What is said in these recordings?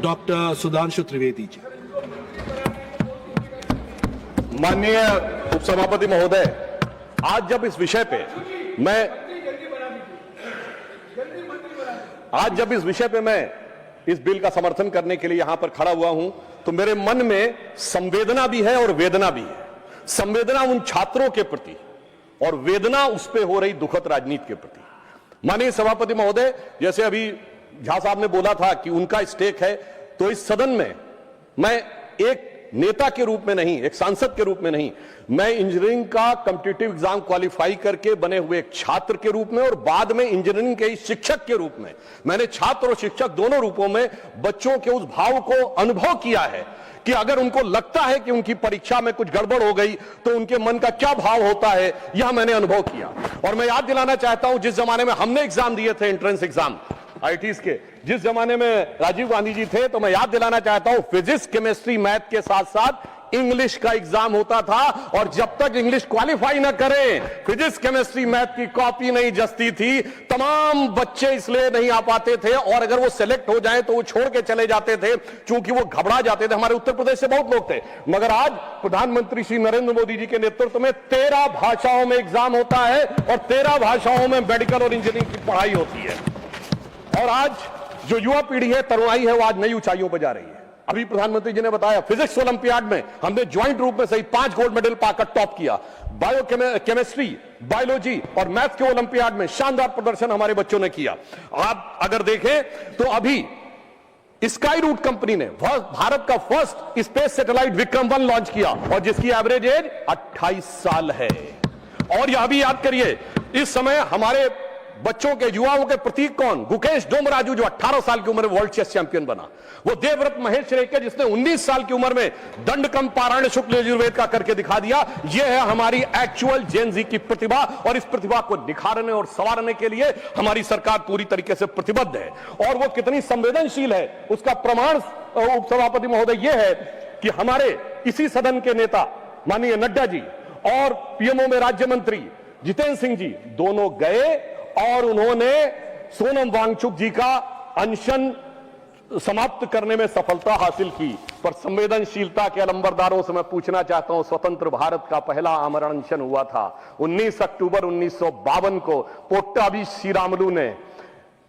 Doctor Sudhanshu Trivedi ji. माननीय उपसभापति महोदय, आज जब इस विषय पे मैं इस बिल का समर्थन करने के लिए यहां पर खड़ा हुआ हूं, तो मेरे मन में संवेदना भी है और वेदना भी है। संवेदना उन छात्रों के प्रति और वेदना उस पे हो रही दुखद राजनीति के प्रति। माननीय सभापति महोदय, जैसे अभी झा साहब ने बोला था कि उनका स्टेक है, तो इस सदन में मैं एक नेता के रूप में नहीं, एक सांसद के रूप में नहीं, मैं इंजीनियरिंग का कॉम्पिटिटिव एग्जाम क्वालिफाई करके बने हुए एक छात्र के रूप में और बाद में इंजीनियरिंग के शिक्षक के रूप में मैंने छात्र और शिक्षक दोनों रूपों में बच्चों के उस भाव को अनुभव किया है कि अगर उनको लगता है कि उनकी परीक्षा में कुछ गड़बड़ हो गई तो उनके मन का क्या भाव होता है, यह मैंने अनुभव किया। और मैं याद दिलाना चाहता हूं, जिस जमाने में हमने एग्जाम दिए थे, एंट्रेंस एग्जाम आईटीज के, जिस जमाने में राजीव गांधी जी थे, तो मैं याद दिलाना चाहता हूं फिजिक्स, केमिस्ट्री, मैथ के साथ साथ इंग्लिश का एग्जाम होता था। और जब तक इंग्लिश क्वालिफाई ना करें, फिजिक्स, केमिस्ट्री, मैथ की कॉपी नहीं जचती थी। तमाम बच्चे इसलिए नहीं आ पाते थे, और अगर वो सिलेक्ट हो जाए तो वो छोड़ के चले जाते थे, क्योंकि वो घबरा जाते थे। हमारे उत्तर प्रदेश से बहुत लोग थे, मगर आज प्रधानमंत्री श्री नरेंद्र मोदी जी के नेतृत्व में 13 भाषाओं में एग्जाम होता है और 13 भाषाओं में मेडिकल और इंजीनियरिंग की पढ़ाई होती है। और आज जो युवा पीढ़ी है, तरुणाई है, वो आज नई ऊंचाइयों पर जा रही है। अभी प्रधानमंत्री जी ने बताया, फिजिक्स ओलंपियाड में हमने ज्वाइंट रूप में सही 5 गोल्ड मेडल पाकर टॉप किया। केमिस्ट्री, बायोलॉजी और मैथ के ओलंपियाड में शानदार प्रदर्शन हमारे बच्चों ने किया। आप अगर देखें तो अभी स्काई रूट कंपनी ने भारत का first space satellite Vikram 1 launch किया, और जिसकी एवरेज एज 28 साल है। और यह भी याद करिए, इस समय हमारे बच्चों के, युवाओं के प्रतीक कौन? गुकेश डोमराजू, जो 18 साल की उम्र में वर्ल्ड चेस चैंपियन बना। वो देवव्रत महेश रेखे, जिसने 19 साल की उम्र में दंडकम पारायण शुक्ल यजुर्वेद का करके दिखा दिया। यह है हमारी एक्चुअल जेन जी की प्रतिभा, और इस प्रतिभा को निखारने और संवारने के लिए हमारी सरकार पूरी तरीके से प्रतिबद्ध है। और वो कितनी संवेदनशील है, उसका प्रमाण उपसभापति महोदय यह है कि हमारे इसी सदन के नेता माननीय नड्डा जी और पीएमओ में राज्य मंत्री जितेंद्र सिंह जी दोनों गए और उन्होंने सोनम वांगचुक जी का अनशन समाप्त करने में सफलता हासिल की। पर संवेदनशीलता के अलंबरदारों से मैं पूछना चाहता हूं, स्वतंत्र भारत का पहला आमरण अनशन हुआ था 19 अक्टूबर 1952 को पोट्टाभी श्रीरामुलु ने।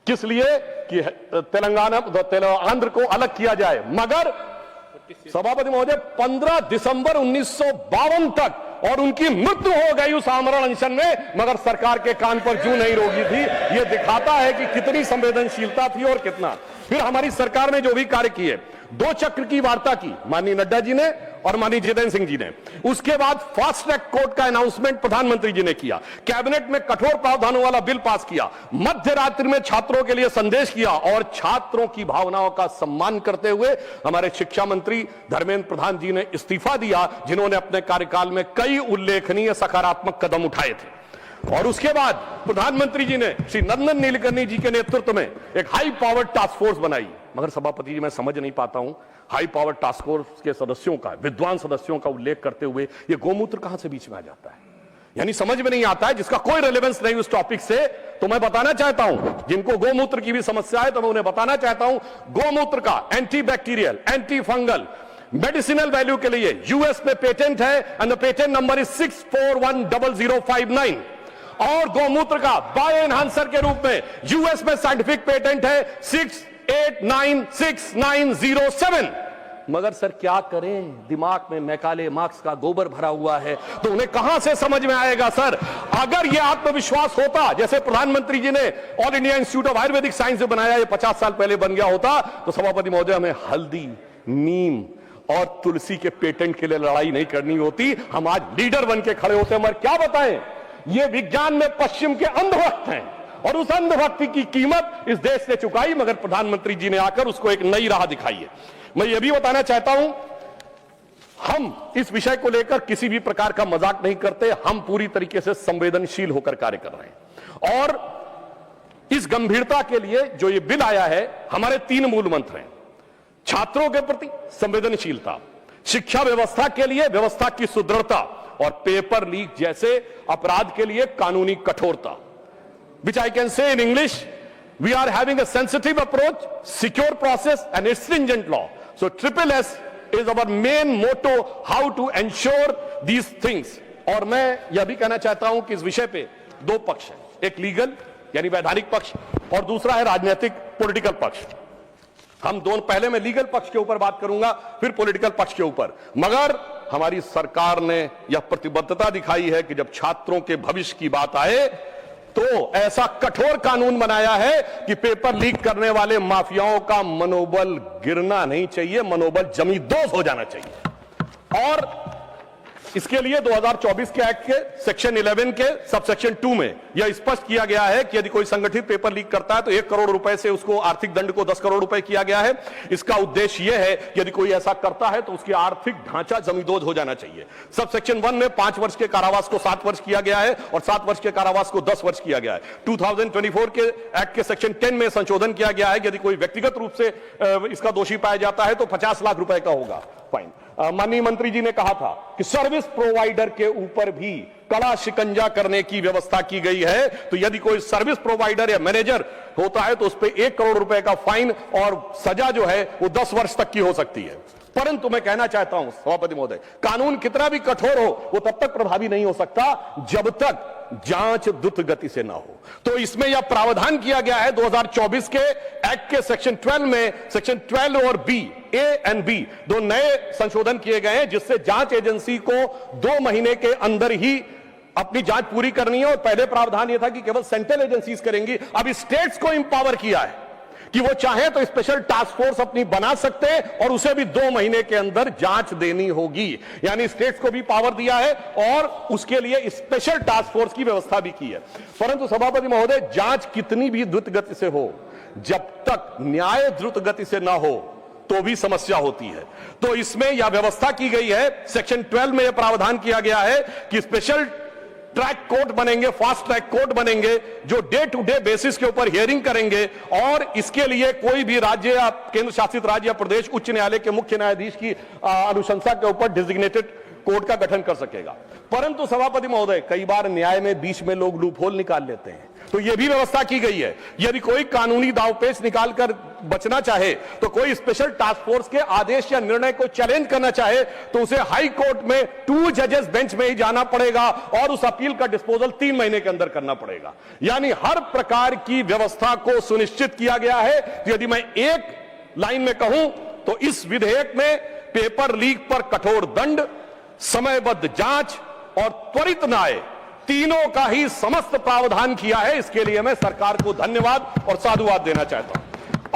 किस लिए? कि तेलंगाना, आंध्र को अलग किया जाए। मगर सभापति महोदय, 15 दिसंबर 1952 तक और उनकी मृत्यु हो गई उस आमरण अनशन में, मगर सरकार के कान पर जूं नहीं रोकी थी। यह दिखाता है कि कितनी संवेदनशीलता थी और कितना। फिर हमारी सरकार ने जो भी कार्य किए, 2 चक्र की वार्ता की माननीय नड्डा जी ने और माननीय जितेंद्र सिंह जी ने। उसके बाद फास्ट ट्रैक कोर्ट का अनाउंसमेंट प्रधानमंत्री जी ने किया, कैबिनेट में कठोर प्रावधानों वाला बिल पास किया, मध्य रात्रि में छात्रों के लिए संदेश किया, और छात्रों की भावनाओं का सम्मान करते हुए हमारे शिक्षा मंत्री धर्मेंद्र प्रधान जी ने इस्तीफा दिया, जिन्होंने अपने कार्यकाल में कई उल्लेखनीय सकारात्मक कदम उठाए थे। और उसके बाद प्रधानमंत्री जी ने श्री नंदन नीलकर्णी जी के नेतृत्व में एक हाई पावर टास्क फोर्स बनाई। मगर सभापति जी, मैं समझ नहीं पाता हूं, हाई पावर टास्क फोर्स के सदस्यों का, विद्वान सदस्यों का उल्लेख करते हुए ये गोमूत्र कहां से बीच में आ जाता है? यानी समझ में नहीं आता है, जिसका कोई रेलेवेंस नहीं उस टॉपिक से। तो मैं बताना चाहता हूं, जिनको गोमूत्र की भी समस्या है, तो मैं उन्हें बताना चाहता हूं, गोमूत्र का anti bacterial, anti fungal, medicinal value के लिए यूएस में पेटेंट है, and the patent number is 64100059। और गोमूत्र का बायो एनहांसर के रूप में यूएस में साइंटिफिक पेटेंट है 68969007। मगर सर क्या करें, दिमाग में मैकाले मार्क्स का गोबर भरा हुआ है, तो उन्हें कहां से समझ में आएगा? सर, अगर यह आत्मविश्वास होता, जैसे प्रधानमंत्री जी ने all India institute of Ayurvedic science जो बनाया, ये 50 साल पहले बन गया होता, तो सभापति महोदय हमें हल्दी, नीम और तुलसी के पेटेंट के लिए लड़ाई नहीं करनी होती। हम आज लीडर बन के खड़े होते। मगर क्या बताएं, ये विज्ञान में पश्चिम के अंधभक्त हैं, और उस अंधभक्ति की कीमत इस देश ने चुकाई, मगर प्रधानमंत्री जी ने आकर उसको एक नई राह दिखाई है। मैं ये भी बताना चाहता हूं, हम इस विषय को लेकर किसी भी प्रकार का मजाक नहीं करते। हम पूरी तरीके से संवेदनशील होकर कार्य कर रहे हैं, और इस गंभीरता के लिए जो ये बिल आया है, हमारे 3 मूल मंत्र हैं। छात्रों के प्रति संवेदनशीलता, शिक्षा व्यवस्था के लिए व्यवस्था की सुदृढ़ता, और पेपर लीक जैसे अपराध के लिए कानूनी कठोरता। विच I can say in English, We are having a sensitive approach, secure process and a stringent law. So SSS is our main motto, how to ensure these things. और मैं यह भी कहना चाहता हूं कि इस विषय पे दो पक्ष हैं, एक लीगल यानी वैधानिक पक्ष और दूसरा है राजनीतिक पॉलिटिकल पक्ष। हम दोनों, पहले मैं लीगल पक्ष के ऊपर बात करूंगा, फिर पॉलिटिकल पक्ष के ऊपर। मगर हमारी सरकार ने यह प्रतिबद्धता दिखाई है कि जब छात्रों के भविष्य की बात आए तो ऐसा कठोर कानून बनाया है कि पेपर लीक करने वाले माफियाओं का मनोबल गिरना नहीं चाहिए, मनोबल जमींदोज हो जाना चाहिए। और इसके लिए 2024 के एक्ट के सेक्शन 11 के सबसेक्शन 2 में यह स्पष्ट किया गया है कि यदि कोई संगठित पेपर लीक करता है तो 1 करोड़ रुपए से उसको आर्थिक दंड को 10 करोड़ रुपए किया गया है। इसका उद्देश्य यह है कि यदि कोई ऐसा करता है तो उसकी आर्थिक ढांचा जमींदोज हो जाना चाहिए। सबसेक्शन 1 में 5 वर्ष के कारावास को 7 वर्ष किया गया है और 7 वर्ष के कारावास को 10 वर्ष किया गया है। 2024 के एक्ट के सेक्शन 10 में संशोधन किया गया है कि यदि कोई व्यक्तिगत रूप से इसका दोषी पाया जाता है तो 50 लाख रुपए का होगा फाइन। माननीय मंत्री जी ने कहा था कि सर्विस प्रोवाइडर के ऊपर भी कड़ा शिकंजा करने की व्यवस्था की गई है। तो यदि कोई सर्विस प्रोवाइडर या मैनेजर होता है तो उस पर 1 करोड़ रुपए का फाइन और सजा जो है वो 10 वर्ष तक की हो सकती है। परंतु मैं कहना चाहता हूं सभापति महोदय, कानून कितना भी कठोर हो वो तब तक प्रभावी नहीं हो सकता जब तक जांच द्रुत गति से ना हो। तो इसमें यह प्रावधान किया गया है 2024 के एक्ट के सेक्शन 12 में, सेक्शन 12 और बी, ए एंड बी दो नए संशोधन किए गए हैं जिससे जांच एजेंसी को 2 महीने के अंदर ही अपनी जांच पूरी करनी है। और पहले प्रावधान यह था कि केवल सेंट्रल एजेंसीज करेंगी, अब स्टेट्स को इंपावर किया है कि वो चाहे तो स्पेशल टास्क फोर्स अपनी बना सकते हैं और उसे भी 2 महीने के अंदर जांच देनी होगी। यानी स्टेट्स को भी पावर दिया है और उसके लिए स्पेशल टास्क फोर्स की व्यवस्था भी की है। परंतु सभापति महोदय, जांच कितनी भी द्रुत गति से हो, जब तक न्याय द्रुत गति से ना हो तो भी समस्या होती है। तो इसमें यह व्यवस्था की गई है, सेक्शन 12 में यह प्रावधान किया गया है कि स्पेशल ट्रैक कोर्ट बनेंगे, फास्ट ट्रैक कोर्ट बनेंगे जो डे टू डे बेसिस के ऊपर हियरिंग करेंगे और इसके लिए कोई भी राज्य या केंद्र शासित राज्य या प्रदेश उच्च न्यायालय के मुख्य न्यायाधीश की अनुशंसा के ऊपर डेजिग्नेटेड कोर्ट का गठन कर सकेगा। परंतु सभापति महोदय, कई बार न्याय में बीच में लोग लूपहोल निकाल लेते हैं, तो यह भी व्यवस्था की गई है यदि कोई कानूनी दावपेच निकालकर बचना चाहे तो कोई स्पेशल टास्क फोर्स के आदेश या निर्णय को चैलेंज करना चाहे तो उसे हाई कोर्ट में 2 जजेस बेंच में ही जाना पड़ेगा और उस अपील का डिस्पोजल 3 महीने के अंदर करना पड़ेगा। यानी हर प्रकार की व्यवस्था को सुनिश्चित किया गया है। तो यदि मैं एक लाइन में कहूं तो इस विधेयक में पेपर लीक पर कठोर दंड, समयबद्ध जांच और त्वरित न्याय, तीनों का ही समस्त प्रावधान किया है। इसके लिए मैं सरकार को धन्यवाद और साधुवाद देना चाहता हूं।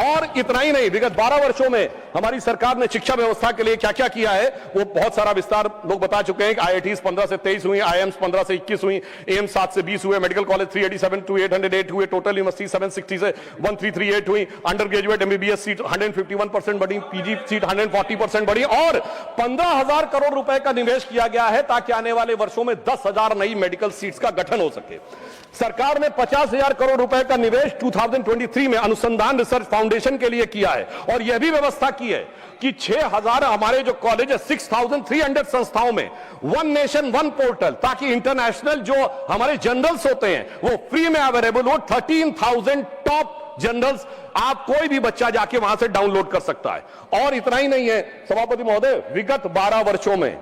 और इतना ही नहीं, विगत 12 वर्षों में हमारी सरकार ने शिक्षा व्यवस्था के लिए क्या क्या किया है वो बहुत सारा विस्तार लोग बता चुके हैं। IITs 15 से 23 हुई, IIMs 15 से 21 हुई, एम्स 7 से 20 हुए, मेडिकल कॉलेज 387 to 808 हुए, टोटल यूनिवर्सिटी 760 से 1338 हुई, अंडर ग्रेजुएट MBBS सीट 151% बढ़ी, PG सीट 140% बढ़ी और 15,000 करोड़ रुपए का निवेश किया गया है ताकि आने वाले वर्षों में 10,000 नई मेडिकल सीट्स का गठन हो सके। सरकार ने 50,000 करोड़ रुपए का निवेश 2023 में अनुसंधान रिसर्च फाउंडेशन के लिए किया है और यह भी व्यवस्था की है कि 6,000 हमारे जो कॉलेज है 6,300 संस्थाओं में वन नेशन वन पोर्टल, ताकि इंटरनेशनल जो हमारे जर्नल्स होते हैं वो फ्री में अवेलेबल हो। 13,000 टॉप जर्नल्स आप कोई भी बच्चा जाके वहां से डाउनलोड कर सकता है। और इतना ही नहीं है सभापति महोदय, विगत 12 वर्षों में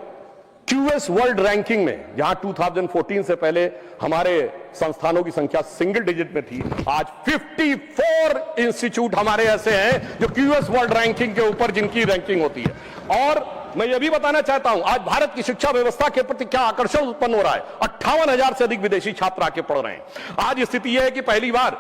QS वर्ल्ड रैंकिंग में, जहां 2014 से पहले हमारे संस्थानों की संख्या सिंगल डिजिट में थी, आज 54 इंस्टीट्यूट हमारे ऐसे हैं जो QS वर्ल्ड रैंकिंग के ऊपर जिनकी रैंकिंग होती है। और मैं यह भी बताना चाहता हूं आज भारत की शिक्षा व्यवस्था के प्रति क्या आकर्षण उत्पन्न हो रहा है। 58,000 से अधिक विदेशी छात्र आके पढ़ रहे हैं। आज स्थिति यह है कि पहली बार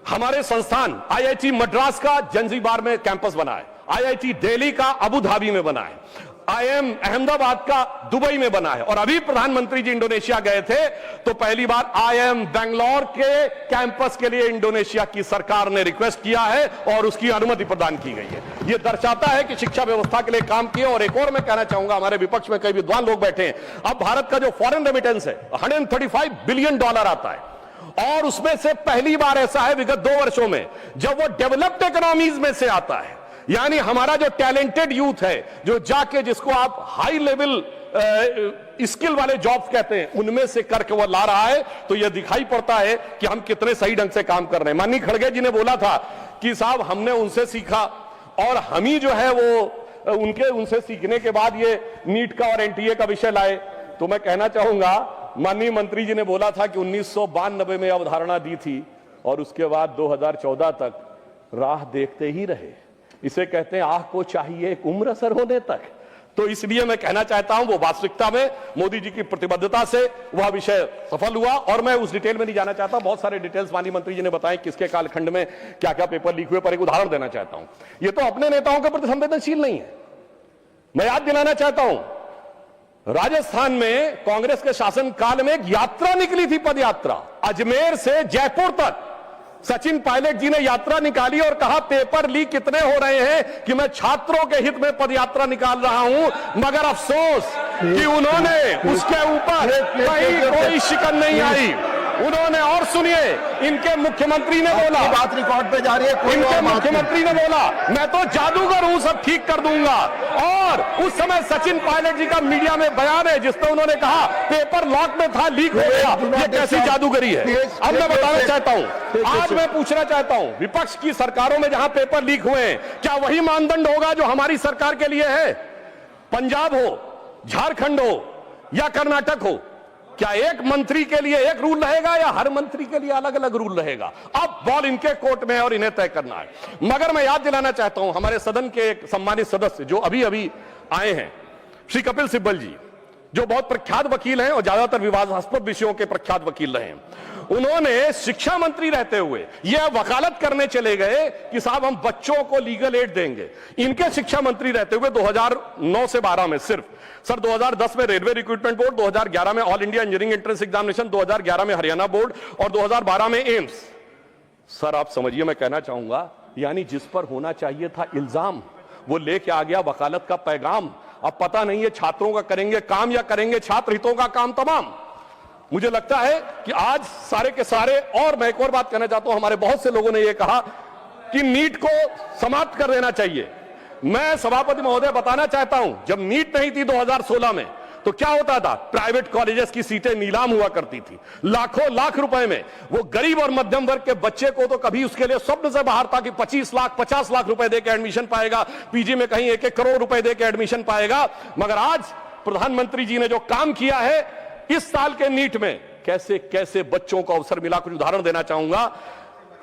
हमारे संस्थान IIT मद्रास का जंजीबार में कैंपस बना है, IIT दिल्ली का अबू धाबी में बना है, IIM अहमदाबाद का दुबई में बना है। और अभी प्रधानमंत्री जी इंडोनेशिया गए थे तो पहली बार IIM बेंगलोर के कैंपस के लिए इंडोनेशिया की सरकार ने रिक्वेस्ट किया है और उसकी अनुमति प्रदान की गई है। यह दर्शाता है कि शिक्षा व्यवस्था के लिए काम किया। और एक और मैं कहना चाहूंगा, हमारे विपक्ष में कई विद्वान लोग बैठे हैं, अब भारत का जो फॉरेन रेमिटेंस है $135 बिलियन आता है और उसमें से पहली बार ऐसा है विगत 2 वर्षों में जब वो डेवलप्ड इकोनॉमीज में से आता है। यानी हमारा जो टैलेंटेड यूथ है जो जाके जिसको आप हाई लेवल स्किल वाले जॉब्स कहते हैं, उनमें से करके वो ला रहा है। तो यह दिखाई पड़ता है कि हम कितने सही ढंग से काम कर रहे हैं। माननीय खड़गे जी ने बोला था कि साहब हमने उनसे सीखा और हम ही जो है वो उनसे सीखने के बाद ये नीट का और एनटीए का विषय लाए। तो मैं कहना चाहूंगा, माननीय मंत्री जी ने बोला था कि 1992 में अवधारणा दी थी और उसके बाद 2014 तक राह देखते ही रहे। इसे कहते हैं आह को चाहिए एक उम्र असर होने तक। तो इसलिए मैं कहना चाहता हूं वो वास्तविकता में मोदी जी की प्रतिबद्धता से वह विषय सफल हुआ। और मैं उस डिटेल में नहीं जाना चाहता, बहुत सारे डिटेल्स माननीय मंत्री जी ने बताए किसके कालखंड में क्या क्या पेपर लीक हुए, पर एक उदाहरण देना चाहता हूं। ये तो अपने नेताओं के प्रति संवेदनशील नहीं है। मैं याद दिलाना चाहता हूं, राजस्थान में कांग्रेस के शासनकाल में एक यात्रा निकली थी, पद यात्रा, अजमेर से जयपुर तक। सचिन पायलट जी ने यात्रा निकाली और कहा पेपर लीक कितने हो रहे हैं कि मैं छात्रों के हित में पदयात्रा निकाल रहा हूं। मगर अफसोस कि उन्होंने उसके ऊपर कहीं कोई शिकन नहीं आई। उन्होंने, और सुनिए, इनके मुख्यमंत्री ने बोला, बात रिकॉर्ड पे जा रही है, इनके मुख्यमंत्री ने बोला मैं तो जादूगर हूं, सब ठीक कर दूंगा। और उस समय सचिन पायलट जी का मीडिया में बयान है जिसमें उन्होंने कहा पेपर लॉक में था, लीक हो गया। ये कैसी जादूगरी है? अब मैं बताना चाहता हूं, आज मैं पूछना चाहता हूं, विपक्ष की सरकारों में जहां पेपर लीक हुए हैं, क्या वही मानदंड होगा जो हमारी सरकार के लिए है? पंजाब हो, झारखंड हो या कर्नाटक हो, क्या एक मंत्री के लिए एक रूल रहेगा या हर मंत्री के लिए अलग अलग रूल रहेगा? अब बॉल इनके कोर्ट में है और इन्हें तय करना है। मगर मैं याद दिलाना चाहता हूं, हमारे सदन के एक सम्मानित सदस्य जो अभी अभी आए हैं, श्री कपिल सिब्बल जी, जो बहुत प्रख्यात वकील हैं और ज्यादातर विवादास्पद विषयों के प्रख्यात वकील रहे हैं, उन्होंने शिक्षा मंत्री रहते हुए यह वकालत करने चले गए कि साहब हम बच्चों को लीगल एड देंगे। इनके शिक्षा मंत्री रहते हुए 2009 से 12 में सिर्फ सर 2010 में रेलवे रिक्रूटमेंट बोर्ड, 2011 में all India engineering entrance examination, 2011 में हरियाणा बोर्ड और 2012 में एम्स। सर आप समझिए, मैं कहना चाहूंगा, यानी जिस पर होना चाहिए था इल्जाम, वो लेके आ गया वकालत का पैगाम। अब पता नहीं है छात्रों का करेंगे काम या करेंगे छात्र हितों का काम तमाम। मुझे लगता है कि आज सारे के सारे, और मैं एक और बात कहना चाहता हूं, हमारे बहुत से लोगों ने यह कहा कि नीट को समाप्त कर देना चाहिए। मैं सभापति महोदय बताना चाहता हूं, जब नीट नहीं थी 2016 में, तो क्या होता था? प्राइवेट कॉलेजेस की सीटें नीलाम हुआ करती थी, लाखों लाख रुपए में। वो गरीब और मध्यम वर्ग के बच्चे को तो कभी उसके लिए स्वप्न से बाहर था कि 25 लाख 50 लाख रुपए देकर एडमिशन पाएगा, पीजी में कहीं 1-1 करोड़ रुपए देकर एडमिशन पाएगा। मगर आज प्रधानमंत्री जी ने जो काम किया है इस साल के नीट में, कैसे कैसे बच्चों को अवसर मिला। कुछ उदाहरण देना चाहूंगा।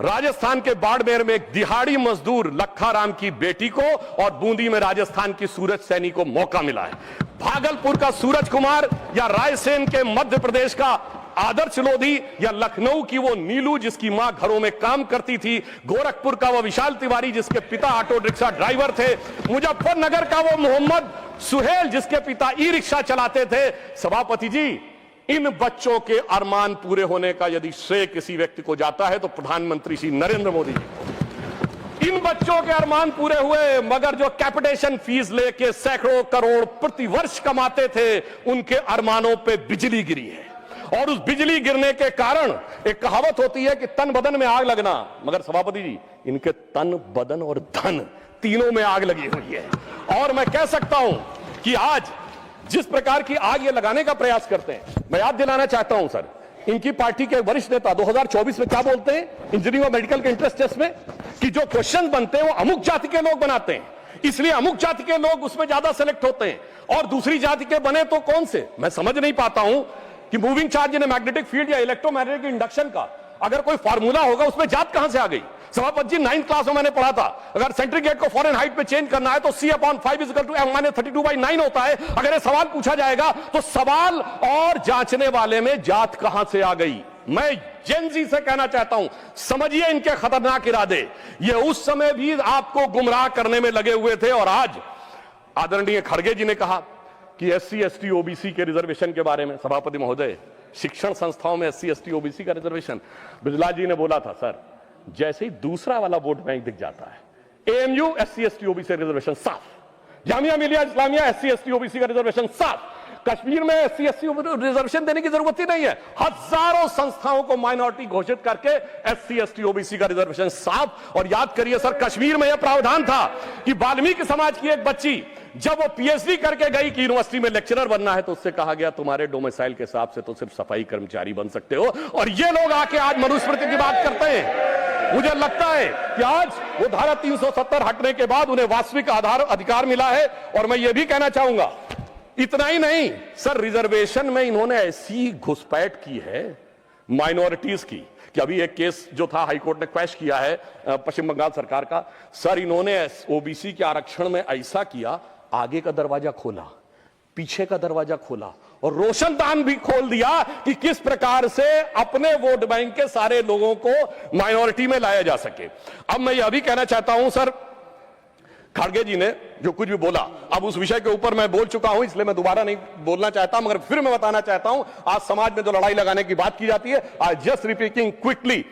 राजस्थान के बाड़मेर में एक दिहाड़ी मजदूर लखाराम की बेटी को और बूंदी में राजस्थान की सूरज सैनी को मौका मिला है। भागलपुर का सूरज कुमार या रायसेन के मध्य प्रदेश का आदर्श लोधी या लखनऊ की वो नीलू जिसकी मां घरों में काम करती थी, गोरखपुर का वो विशाल तिवारी जिसके पिता ऑटो रिक्शा ड्राइवर थे, मुजफ्फरनगर का वो मोहम्मद सुहेल जिसके पिता ई रिक्शा चलाते थे। सभापति जी, इन बच्चों के अरमान पूरे होने का यदि श्रेय किसी व्यक्ति को जाता है तो प्रधानमंत्री श्री नरेंद्र मोदी जी को। इन बच्चों के अरमान पूरे हुए, मगर जो कैपिटेशन फीस लेके सैकड़ों करोड़ प्रति वर्ष कमाते थे, उनके अरमानों पे बिजली गिरी है। और उस बिजली गिरने के कारण एक कहावत होती है कि तन बदन में आग लगना, मगर सभापति जी इनके तन बदन और धन तीनों में आग लगी हुई है। और मैं कह सकता हूं कि आज जिस प्रकार की आग ये लगाने का प्रयास करते हैं, मैं याद दिलाना चाहता हूं सर, इनकी पार्टी के वरिष्ठ नेता 2024 में क्या बोलते हैं इंजीनियरिंग और मेडिकल के इंट्रेंस टेस्ट में, कि जो क्वेश्चन बनते हैं वो अमुक जाति के लोग बनाते हैं, इसलिए अमुक जाति के लोग उसमें ज्यादा सेलेक्ट होते हैं और दूसरी जाति के बने तो कौन से। मैं समझ नहीं पाता हूं कि moving charge in magnetic field या इलेक्ट्रोमैग्नेटिक इंडक्शन का अगर कोई फार्मूला होगा उसमें जात कहां से आ गई। सभापति जी 9th क्लास में मैंने पढ़ा था, अगर सेंट्रीग्रेड को फॉरेन हाइट पे चेंज करना है तो C/5 = M-32/9 होता है। अगर ये सवाल पूछा जाएगा तो सवाल और जांचने वाले में जात कहां से आ गई। मैं जेनजी से कहना चाहता हूं, समझिए इनके खतरनाक इरादे। ये उस समय भी आपको गुमराह करने में लगे हुए थे और आज आदरणीय खड़गे जी ने कहा कि SC ST OBC के रिजर्वेशन के बारे में। सभापति महोदय, शिक्षण संस्थाओं में SC ST OBC का रिजर्वेशन, बिजला जी ने बोला था सर, जैसे ही दूसरा वाला वोट बैंक दिख जाता है, AMU SC ST OBC reservation साफ, Jamia Millia Islamia SC ST OBC का रिजर्वेशन साफ, कश्मीर में एससी एसटी रिजर्वेशन देने की जरूरत ही नहीं है। हजारों संस्थाओं को माइनॉरिटी घोषित करके एससी एसटी ओबीसी का रिजर्वेशन साफ। और याद करिए सर, कश्मीर में यह प्रावधान था कि वाल्मीकि समाज की एक बच्ची जब वो पीएचडी करके गई कि यूनिवर्सिटी में लेक्चरर बनना है, तो उससे कहा गया तुम्हारे डोमिसाइल के हिसाब से तो सिर्फ सफाई कर्मचारी बन सकते हो। और ये लोग आके आज मनुस्मृति की बात करते हैं। मुझे लगता है कि आज वो धारा 370 हटने के बाद उन्हें वास्तविक अधिकार मिला है। और मैं ये भी कहना चाहूंगा, इतना ही नहीं सर, रिजर्वेशन में इन्होंने ऐसी घुसपैठ की है माइनॉरिटीज की कि अभी एक केस जो था हाईकोर्ट ने क्वैश किया है पश्चिम बंगाल सरकार का। सर, इन्होंने ओबीसी के आरक्षण में ऐसा किया, आगे का दरवाजा खोला, पीछे का दरवाजा खोला और रोशनदान भी खोल दिया कि किस प्रकार से अपने वोट बैंक के सारे लोगों को माइनॉरिटी में लाया जा सके। अब मैं यह भी कहना चाहता हूं सर, खड़गे जी ने जो कुछ भी बोला, अब उस विषय के ऊपर मैं बोल चुका हूं, इसलिए मैं दोबारा नहीं बोलना चाहता, मगर फिर मैं बताना चाहता हूं, आज समाज में जो लड़ाई लगाने की बात की जाती है, आई जस्ट रिपीटिंग क्विकली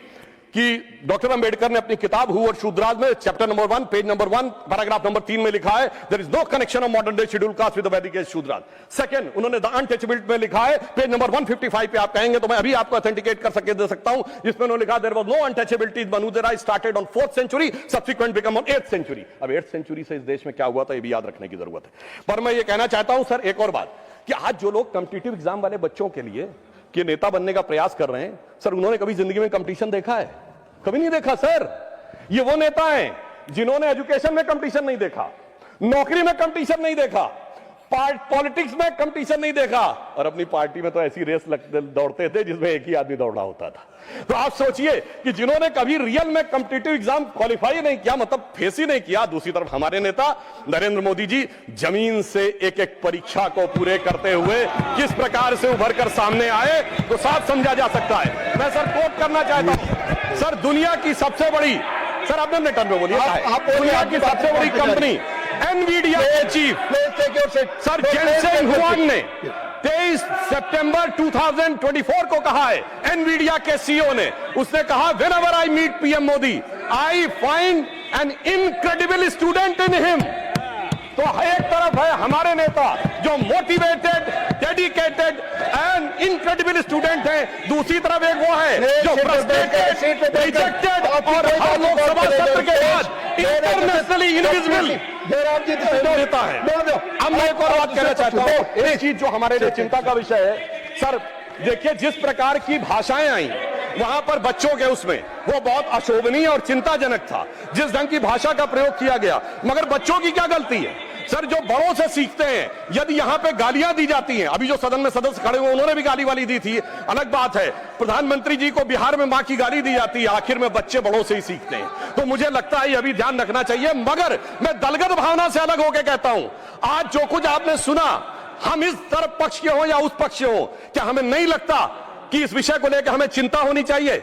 कि डॉक्टर अंबेडकर ने अपनी किताब हु और शूद्राज में chapter number 1 page number 1 paragraph number 3 में लिखा है, there is no connection of modern day scheduled caste with the Vedic age Shudras. Second, उन्होंने द अनटचेबिलिटी में लिखा है, पेज नंबर 155 पे आप कहेंगे तो मैं अभी आपको ऑथेंटिकेट कर दे सकता हूं, जिसमें उन्होंने लिखा देयर वाज नो अनटचेबिलिटी मनुदेरा started on 4th century, subsequent become on 8th century. अब 8th सेंचुरी से इस देश में क्या हुआ था, ये भी याद रखने की जरूरत है। पर मैं ये कहना चाहता हूं सर, एक और बात, कि आज जो लोग कॉम्पिटिटिव एग्जाम वाले बच्चों के लिए कि नेता बनने का प्रयास कर रहे हैं, सर उन्होंने कभी जिंदगी में कंपटीशन देखा है? कभी नहीं देखा सर। ये वो नेता हैं जिन्होंने एजुकेशन में कंपटीशन नहीं देखा, नौकरी में कंपटीशन नहीं देखा, पॉलिटिक्स में कंपटीशन नहीं देखा, और अपनी पार्टी में तो ऐसी रेस दौड़ते थे जिसमें एक ही आदमी दौड़ा होता था। तो आप सोचिए कि जिन्होंने कभी रियल में कॉम्पिटिटिव एग्जाम क्वालिफाई नहीं किया, मतलब फेस ही नहीं किया। दूसरी तरफ हमारे नेता नरेंद्र मोदी जी जमीन से एक एक परीक्षा को पूरे करते हुए किस प्रकार से उभर कर सामने आए, तो साफ समझा जा सकता है। मैं सर कोट करना चाहता हूं सर, दुनिया की सबसे बड़ी, सर आपने अपने टर्न में बोलिए, दुनिया की सबसे बड़ी कंपनी एनवीडिया के चीफ सर जेनसेन हुआंग ने 23 सितंबर 2024 को कहा है, एनवीडिया के सीईओ ने, उसने कहा whenever I meet PM Modi I find an incredible student in him. तो एक तरफ है हमारे नेता जो motivated, dedicated and incredible student है, दूसरी तरफ एक वो है जो फ्रस्ट्रेटेड, रिजेक्टेड और हर लोकसभा सत्र के बाद इंटरनेशनली इनविजिबल नेता है। अब मैं एक और बात कहना चाहता हूं, एक चीज जो हमारे लिए चिंता का विषय है सर, देखिए जिस प्रकार की भाषाएं आई वहां पर बच्चों के उसमें वो बहुत अशोभनीय और चिंताजनक था, जिस ढंग की भाषा का प्रयोग किया गया। मगर बच्चों की क्या गलती है सर, जो बड़ों से सीखते हैं। यदि यहां पे गालियां दी जाती हैं, अभी जो सदन में सदस्य खड़े हुए उन्होंने भी गाली वाली दी थी, अलग बात है। प्रधानमंत्री जी को बिहार में मां की गाली दी जाती है, आखिर में बच्चे बड़ों से ही सीखते हैं। तो मुझे लगता है यह भी ध्यान रखना चाहिए। मगर मैं दलगत भावना से अलग होकर कहता हूं, आज जो कुछ आपने सुना, हम इस तरफ पक्ष के हों या उस पक्ष के हों, क्या हमें नहीं लगता कि इस विषय को लेकर हमें चिंता होनी चाहिए?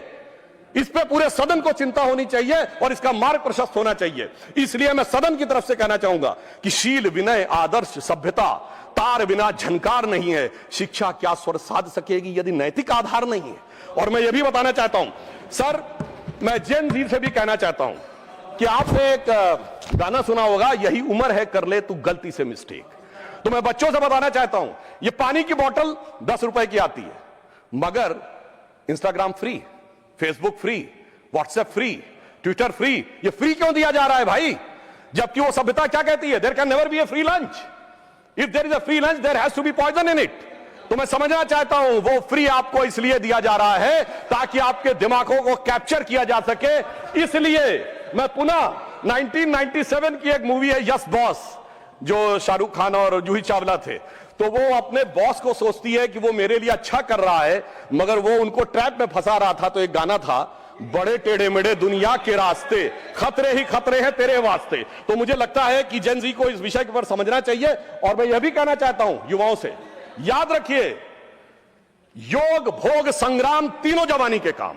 इस पे पूरे सदन को चिंता होनी चाहिए और इसका मार्ग प्रशस्त होना चाहिए। इसलिए मैं सदन की तरफ से कहना चाहूंगा कि शील, विनय, आदर्श, सभ्यता तार बिना झनकार नहीं है। शिक्षा क्या स्वर साध सकेगी यदि नैतिक आधार नहीं है? और मैं यह भी बताना चाहता हूं सर, मैं जेन जी से भी कहना चाहता हूं कि आपने एक गाना सुना होगा, यही उम्र है कर ले तू गलती से मिस्टेक। तो मैं बच्चों से बताना चाहता हूं, यह पानी की बोतल 10 रुपए की आती है, मगर Instagram free, Facebook free, WhatsApp free, Twitter free, ये फ्री क्यों दिया जा रहा है भाई? जबकि वो सभ्यता क्या कहती है, there can never be a free lunch, if there is a free lunch there has to be poison in it. तो मैं समझना चाहता हूं वो फ्री आपको इसलिए दिया जा रहा है ताकि आपके दिमागों को कैप्चर किया जा सके। इसलिए मैं पुनः 1997 की एक मूवी है यस बॉस, जो शाहरुख खान और जूही चावला थे, तो वो अपने बॉस को सोचती है कि वो मेरे लिए अच्छा कर रहा है, मगर वो उनको ट्रैप में फंसा रहा था। तो एक गाना था, बड़े टेढ़े मेढ़े दुनिया के रास्ते, खतरे ही खतरे हैं तेरे वास्ते। तो मुझे लगता है कि जेन जी को इस विषय के ऊपर समझना चाहिए। और मैं यह भी कहना चाहता हूं युवाओं से, याद रखिए योग, भोग, संग्राम तीनों जवानी के काम।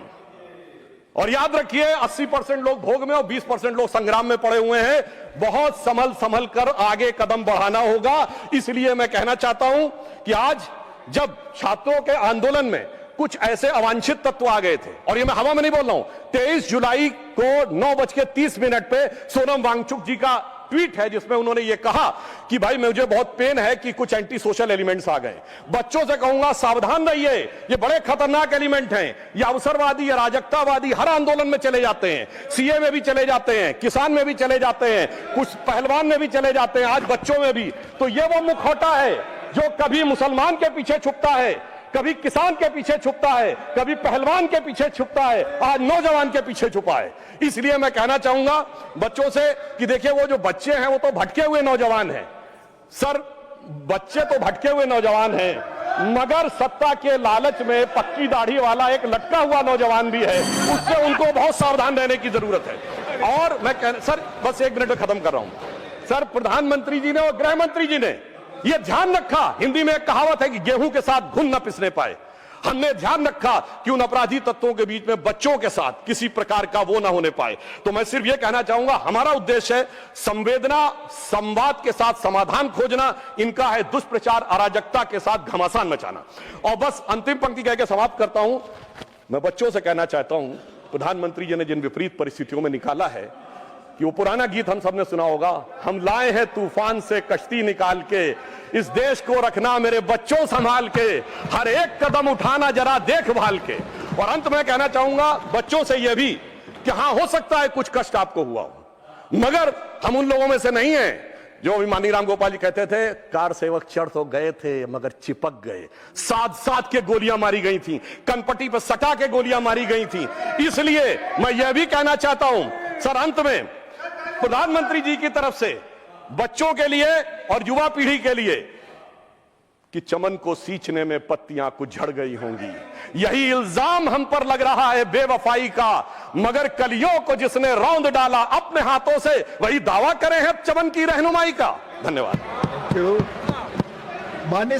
और याद रखिए 80% लोग भोग में और 20% लोग संग्राम में पड़े हुए हैं। बहुत संभल कर आगे कदम बढ़ाना होगा। इसलिए मैं कहना चाहता हूं कि आज जब छात्रों के आंदोलन में कुछ ऐसे अवांछित तत्व आ गए थे, और ये मैं हवा में नहीं बोल रहा हूं, 23 जुलाई को 9:30 पे सोनम वांगचुक जी का ट्वीट है जिसमें उन्होंने यह कहा कि भाई मुझे बहुत पेन है कि कुछ एंटी सोशल एलिमेंट्स आ गए। बच्चों से कहूंगा सावधान रहिए, ये बड़े खतरनाक एलिमेंट हैं, ये अवसरवादी या राजकतावादी हर आंदोलन में चले जाते हैं, सीए में भी चले जाते हैं, किसान में भी चले जाते हैं, कुछ पहलवान में भी चले जाते हैं, आज बच्चों में भी। तो ये वो मुखौटा है जो कभी मुसलमान के पीछे छुपता है, कभी किसान के पीछे छुपता है, कभी पहलवान के पीछे छुपता है, आज नौजवान के पीछे छुपा है। इसलिए मैं कहना चाहूंगा बच्चों से कि देखिए वो जो बच्चे हैं वो तो भटके हुए नौजवान हैं। सर, बच्चे तो भटके हुए नौजवान हैं, मगर सत्ता के लालच में पक्की दाढ़ी वाला एक लटका हुआ नौजवान भी है, उससे उनको बहुत सावधान रहने की जरूरत है। और मैं सर बस 1 मिनट में खत्म कर रहा हूं। सर, प्रधानमंत्री जी ने और गृह मंत्री जी ने यह ध्यान रखा, हिंदी में एक कहावत है कि गेहूं के साथ घुन न पिसने पाए। हमने ध्यान रखा कि उन अपराधी तत्वों के बीच में बच्चों के साथ किसी प्रकार का वो ना होने पाए। तो मैं सिर्फ यह कहना चाहूंगा, हमारा उद्देश्य है संवेदना, संवाद के साथ समाधान खोजना, इनका है दुष्प्रचार, अराजकता के साथ घमासान मचाना। और बस अंतिम पंक्ति कह के समाप्त करता हूं। मैं बच्चों से कहना चाहता हूं, प्रधानमंत्री जी ने जिन विपरीत परिस्थितियों में निकाला है कि वो पुराना गीत हम सबने सुना होगा, हम लाए हैं तूफान से कश्ती निकाल के, इस देश को रखना मेरे बच्चों संभाल के, हर एक कदम उठाना जरा देखभाल के। और अंत में कहना चाहूंगा बच्चों से यह भी कि हां, हो सकता है कुछ कष्ट आपको हुआ हो, मगर हम उन लोगों में से नहीं हैं जो अभिमानी राम गोपाल जी कहते थे, कार सेवक चढ़ तो गए थे मगर चिपक गए, साथ साथ के गोलियां मारी गई थी, कनपट्टी पर सटा के गोलियां मारी गई थी। इसलिए मैं यह भी कहना चाहता हूं सर, अंत में प्रधानमंत्री जी की तरफ से बच्चों के लिए और युवा पीढ़ी के लिए कि चमन को सींचने में पत्तियां कुछ झड़ गई होंगी, यही इल्जाम हम पर लग रहा है बेवफाई का, मगर कलियों को जिसने रौंद डाला अपने हाथों से, वही दावा करे हैं चमन की रहनुमाई का। धन्यवाद। माननीय